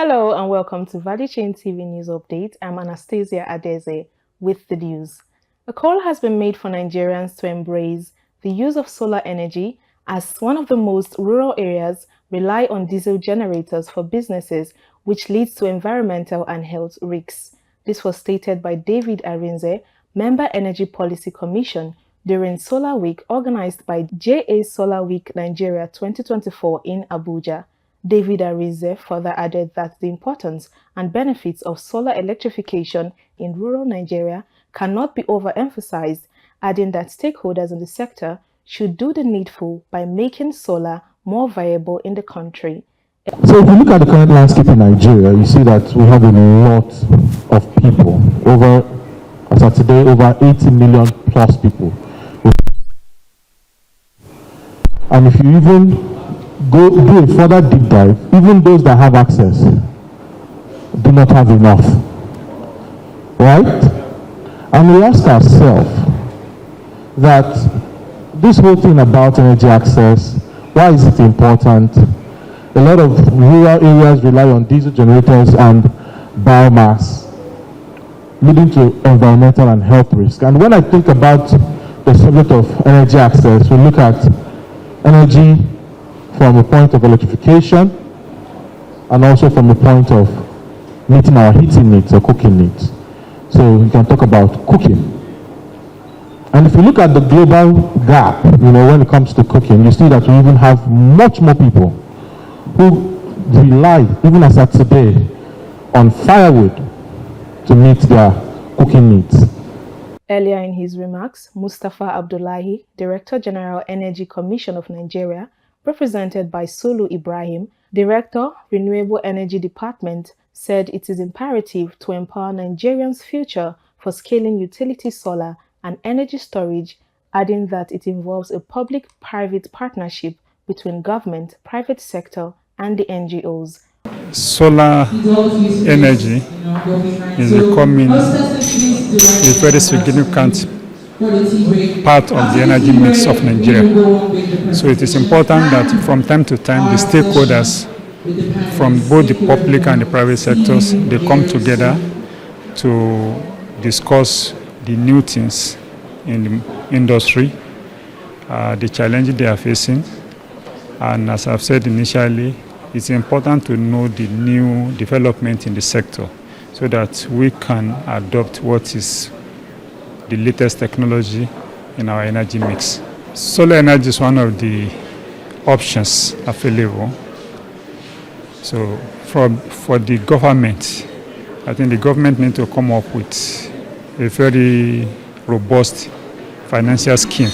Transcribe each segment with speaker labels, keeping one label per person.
Speaker 1: Hello and welcome to Value Chain TV News Update. I'm Anastasia Adeze with the news. A call has been made for Nigerians to embrace the use of solar energy as one of the most rural areas rely on diesel generators for businesses, which leads to environmental and health risks. This was stated by David Arin, Member Energy Policy Commission, during Solar Week organized by JA Solar Week Nigeria 2024 in Abuja. David Arize further added that the importance and benefits of solar electrification in rural Nigeria cannot be overemphasized, adding that stakeholders in the sector should do the needful by making solar more viable in the country.
Speaker 2: So if you look at the current landscape in Nigeria, you see that we have a lot of people, as of today, over 80 million plus people. And if you even go do a further deep dive, even those that have access do not have enough, right? And we ask ourselves that this whole thing about energy access, why is it important? A lot of rural areas rely on diesel generators and biomass, leading to environmental and health risk. And when I think about the subject of energy access, we look at energy from a point of electrification and also from a point of meeting our heating needs or cooking needs. So we can talk about cooking. And if you look at the global gap, when it comes to cooking, you see that we even have much more people who rely, even as at today, on firewood to meet their cooking needs.
Speaker 1: Earlier in his remarks, Mustafa Abdullahi, Director General Energy Commission of Nigeria, represented by Sulu Ibrahim, Director, Renewable Energy Department, said it is imperative to empower Nigerians' future for scaling utility solar and energy storage, adding that it involves a public-private partnership between government, private sector, and the NGOs.
Speaker 3: Solar energy is becoming a very significant part of the energy mix of Nigeria. So it is important that from time to time the stakeholders from both the public and the private sectors, they come together to discuss the new things in the industry, the challenges they are facing. And as I've said initially, it's important to know the new development in the sector so that we can adopt what is the latest technology in our energy mix. Solar energy is one of the options available. So for the government, I think the government needs to come up with a very robust financial scheme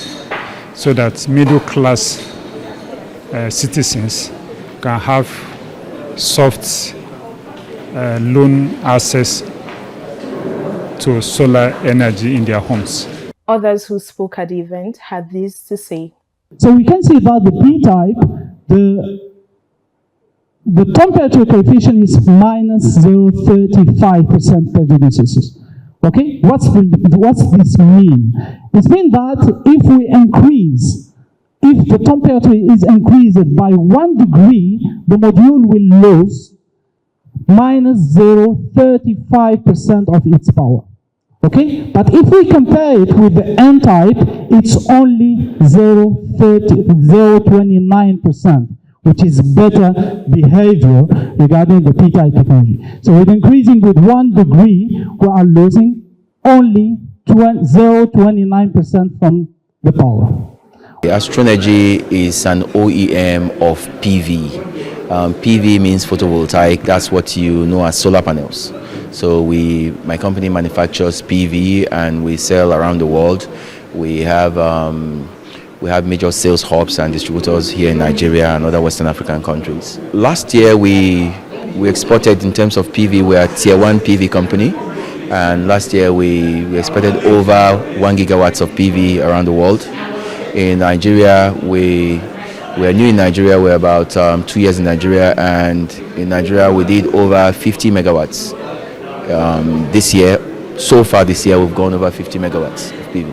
Speaker 3: so that middle class citizens can have soft loan access to solar energy in their homes.
Speaker 1: Others who spoke at the event had this to say.
Speaker 4: So we can see about the P-type, the temperature coefficient is minus 0.35% per degree Celsius. Okay, what's this mean? It means that if the temperature is increased by 1 degree, the module will lose minus 0.35% of its power. Okay, but if we compare it with the N-type, it's only 0.29%, which is better behavior regarding the P-type technology. So with increasing with 1 degree, we are losing only 0.29% from the power.
Speaker 5: Astronergy is an OEM of PV. PV means photovoltaic. That's what you know as solar panels. So my company manufactures PV and we sell around the world. We have major sales hubs and distributors here in Nigeria and other Western African countries. Last year we exported in terms of PV. We are a tier 1 PV company, and last year we exported over 1 gigawatts of PV around the world. In Nigeria, we are new in Nigeria. We're about 2 years in Nigeria, and in Nigeria we did over 50 megawatts. This year, so far this year, we've gone over 50 megawatts of PV.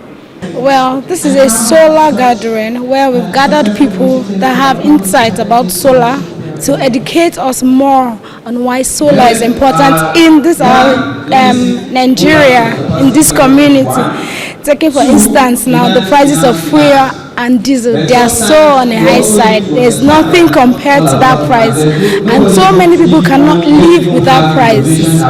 Speaker 6: Well, this is a solar gathering where we've gathered people that have insights about solar to educate us more on why solar is important in this Nigeria, in this community. Taking for instance now the prices of fuel and diesel, they are so on the high side. There's nothing compared to that price, and so many people cannot live without prices.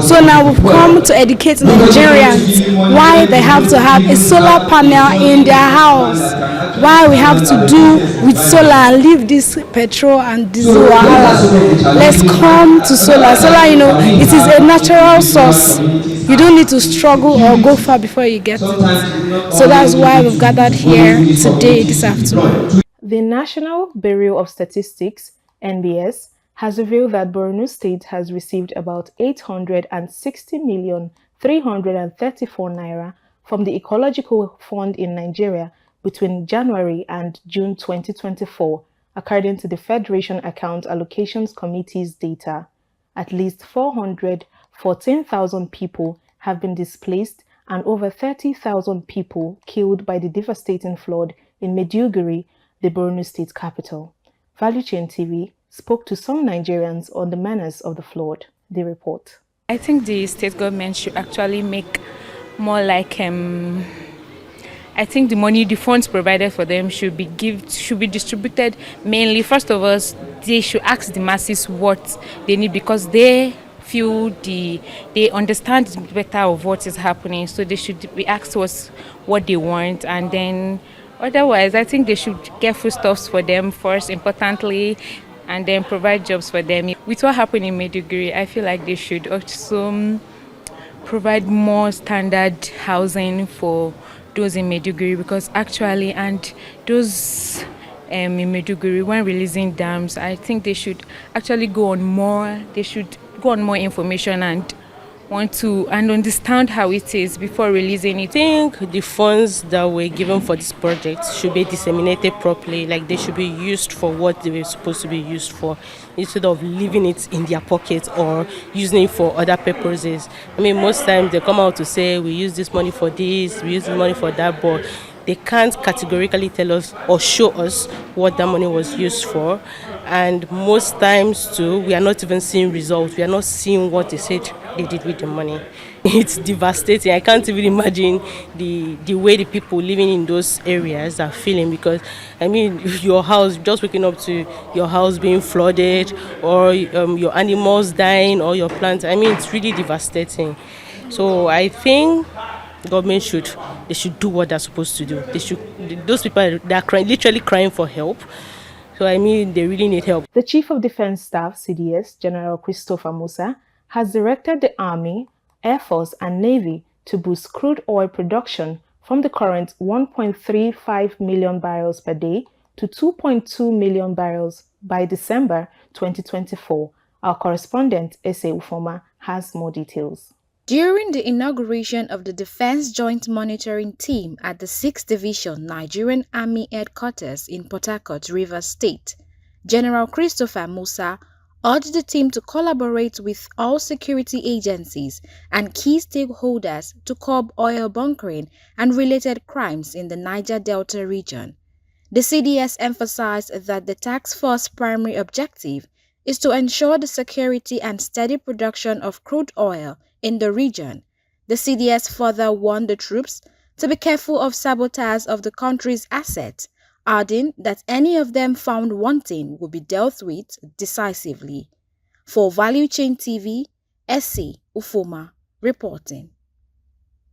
Speaker 6: So now we've come to educate Nigerians why they have to have a solar panel in their house, why we have to do with solar and leave this petrol and diesel wahala. Let's come to solar. Solar, it is a natural source. You don't need to struggle or go far before you get it. So that's why we've gathered here today, this afternoon.
Speaker 1: The National Bureau of Statistics, NBS, has revealed that Borno State has received about 860,334 naira from the Ecological Fund in Nigeria between January and June 2024, according to the Federation Account Allocations Committee's data. At least 414,000 people have been displaced and over 30,000 people killed by the devastating flood in Maiduguri, the Borno State capital. Value Chain TV spoke to some Nigerians on the menace of the flood. They report.
Speaker 7: I think the state government should actually make more like I think the funds provided for them should be distributed mainly. First of all, they should ask the masses what they need, because they feel they understand better of what is happening. So they should be asked what they want, and then otherwise I think they should get foodstuffs for them first, importantly, and then provide jobs for them. With what happened in Maiduguri, I feel like they should also provide more standard housing for those in Maiduguri, because actually, and those in Maiduguri, when releasing dams, I think they should actually go on more information and understand how it is before releasing it.
Speaker 8: I think the funds that were given for this project should be disseminated properly, like they should be used for what they were supposed to be used for, instead of leaving it in their pocket or using it for other purposes. I mean, most times they come out to say, we use this money for this, we use this money for that, but they can't categorically tell us or show us what that money was used for. And most times too, we are not even seeing results. We are not seeing what they said they did with the money. It's devastating. I can't even imagine the way the people living in those areas are feeling, because I mean, your house, just waking up to your house being flooded, or your animals dying, or your plants. I mean, it's really devastating. So I think government should do what they're supposed to do. Those people, they're literally crying for help. So I mean, they really need help.
Speaker 1: The Chief of Defense Staff, CDS, General Christopher Musa, has directed the Army, Air Force and Navy to boost crude oil production from the current 1.35 million barrels per day to 2.2 million barrels by December 2024. Our correspondent, Ese Ufoma, has more details.
Speaker 9: During the inauguration of the Defense Joint Monitoring Team at the 6th Division Nigerian Army Headquarters in Port Harcourt, Rivers State, General Christopher Musa urged the team to collaborate with all security agencies and key stakeholders to curb oil bunkering and related crimes in the Niger Delta region. The CDS emphasized that the task force's primary objective is to ensure the security and steady production of crude oil in the region. The CDS further warned the troops to be careful of sabotage of the country's assets, adding that any of them found wanting will be dealt with decisively. For Value Chain TV, SC Ufoma reporting.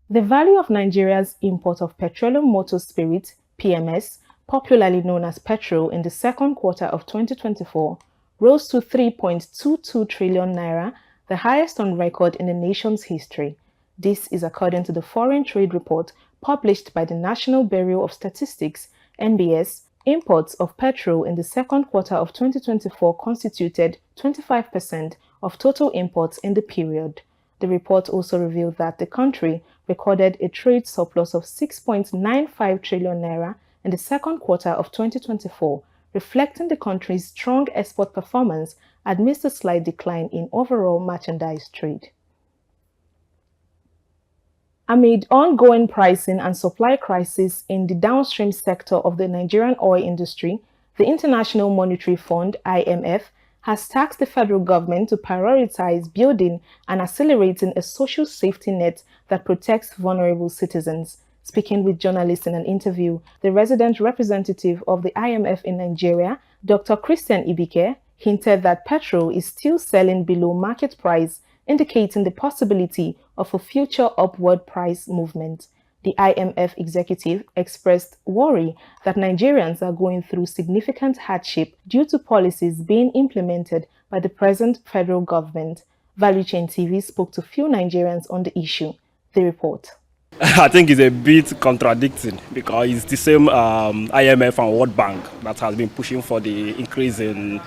Speaker 1: The value of Nigeria's import of petroleum motor spirit, PMS, popularly known as petrol, in the second quarter of 2024 rose to 3.22 trillion naira, the highest on record in the nation's history. This is according to the Foreign Trade Report published by the National Bureau of Statistics, NBS. Imports of petrol in the second quarter of 2024 constituted 25% of total imports in the period. The report also revealed that the country recorded a trade surplus of 6.95 trillion naira in the second quarter of 2024, reflecting the country's strong export performance amidst a slight decline in overall merchandise trade. Amid ongoing pricing and supply crisis in the downstream sector of the Nigerian oil industry, the International Monetary Fund (IMF) has tasked the federal government to prioritize building and accelerating a social safety net that protects vulnerable citizens. Speaking with journalists in an interview, the resident representative of the IMF in Nigeria, Dr. Christian Ibike, hinted that petrol is still selling below market price, indicating the possibility of a future upward price movement. The IMF executive expressed worry that Nigerians are going through significant hardship due to policies being implemented by the present federal government. Value Chain TV spoke to few Nigerians on the issue. They report.
Speaker 10: I think it's a bit contradicting because it's the same IMF and World Bank that has been pushing for the increase in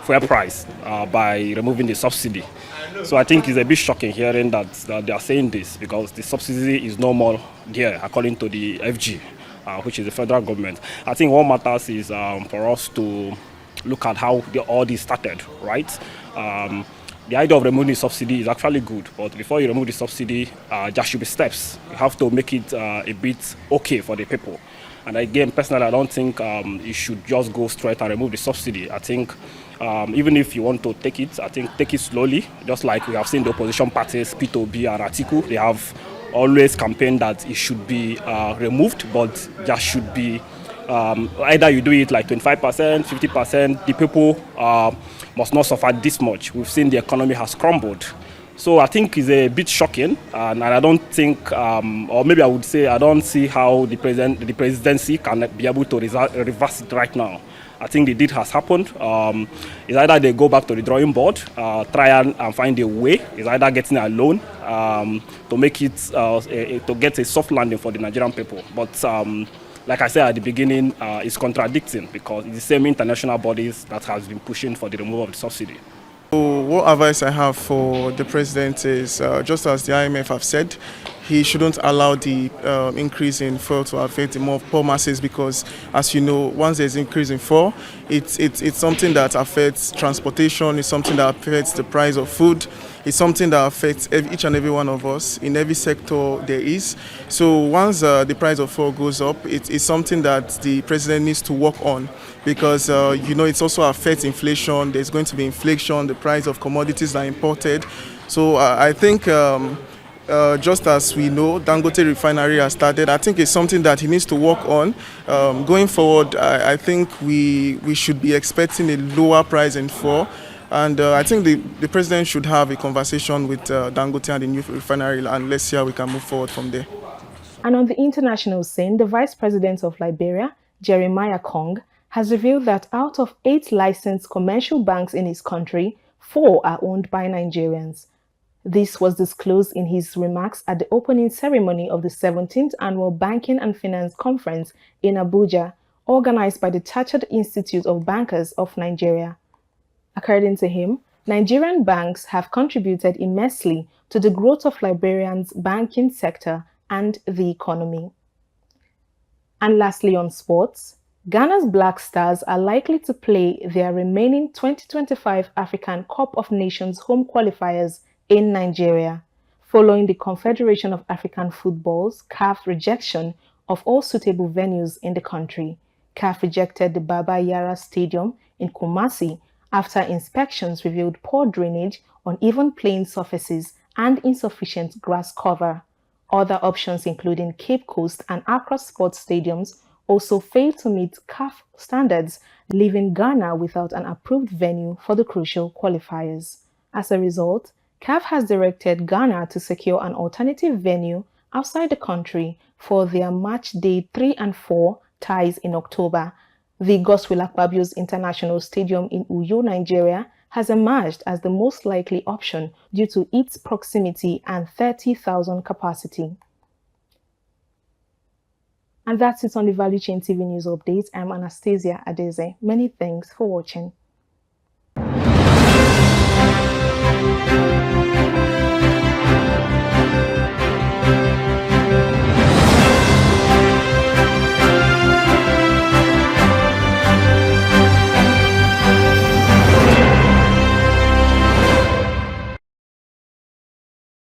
Speaker 10: fuel price by removing the subsidy. So I think it's a bit shocking hearing that they are saying this because the subsidy is no more there according to the FG, which is the federal government. I think what matters is for us to look at how all this started, right? The idea of removing the subsidy is actually good, but before you remove the subsidy, there should be steps. You have to make it a bit okay for the people. And again, personally, I don't think you should just go straight and remove the subsidy. I think even if you want to take it, I think take it slowly, just like we have seen the opposition parties, P2B and Atiku, they have always campaigned that it should be removed, but there should be either you do it like 25%, 50%, the people must not suffer this much. We've seen the economy has crumbled. So I think it's a bit shocking, and I don't think, or maybe I would say, I don't see how the presidency can be able to reverse it right now. I think the deed has happened. It's either they go back to the drawing board, try and find a way. It's either getting a loan to make it, to get a soft landing for the Nigerian people. But like I said at the beginning, it's contradicting because it's the same international bodies that has been pushing for the removal of the subsidy.
Speaker 11: So what advice I have for the president is, just as the IMF have said, he shouldn't allow the increase in fuel to affect the more poor masses because, as you know, once there's increase in fuel, it's something that affects transportation, it's something that affects the price of food, it's something that affects each and every one of us in every sector there is. So once the price of fuel goes up, it's something that the president needs to work on because, you know, it also affects inflation. There's going to be inflation, the price of commodities that are imported. So I think just as we know, Dangote refinery has started. I think it's something that he needs to work on. Going forward, I think we should be expecting a lower price in fuel. And I think the president should have a conversation with Dangote and the new refinery, and let's see how we can move forward from there.
Speaker 1: And on the international scene, the Vice President of Liberia, Jeremiah Kong, has revealed that out of 8 licensed commercial banks in his country, 4 are owned by Nigerians. This was disclosed in his remarks at the opening ceremony of the 17th Annual Banking and Finance Conference in Abuja, organized by the Chartered Institute of Bankers of Nigeria. According to him, Nigerian banks have contributed immensely to the growth of Liberia's banking sector and the economy. And lastly, on sports, Ghana's Black Stars are likely to play their remaining 2025 African Cup of Nations home qualifiers in Nigeria, following the Confederation of African Football's CAF rejection of all suitable venues in the country. CAF rejected the Baba Yara Stadium in Kumasi after inspections revealed poor drainage, uneven playing surfaces, and insufficient grass cover. Other options, including Cape Coast and Accra Sports Stadiums, also failed to meet CAF standards, leaving Ghana without an approved venue for the crucial qualifiers. As a result, CAF has directed Ghana to secure an alternative venue outside the country for their match day 3 and 4 ties in October. The Godswill Akpabio's International Stadium in Uyo, Nigeria, has emerged as the most likely option due to its proximity and 30,000 capacity. And that's it on the Value Chain TV News Update. I'm Anastasia Adeze. Many thanks for watching.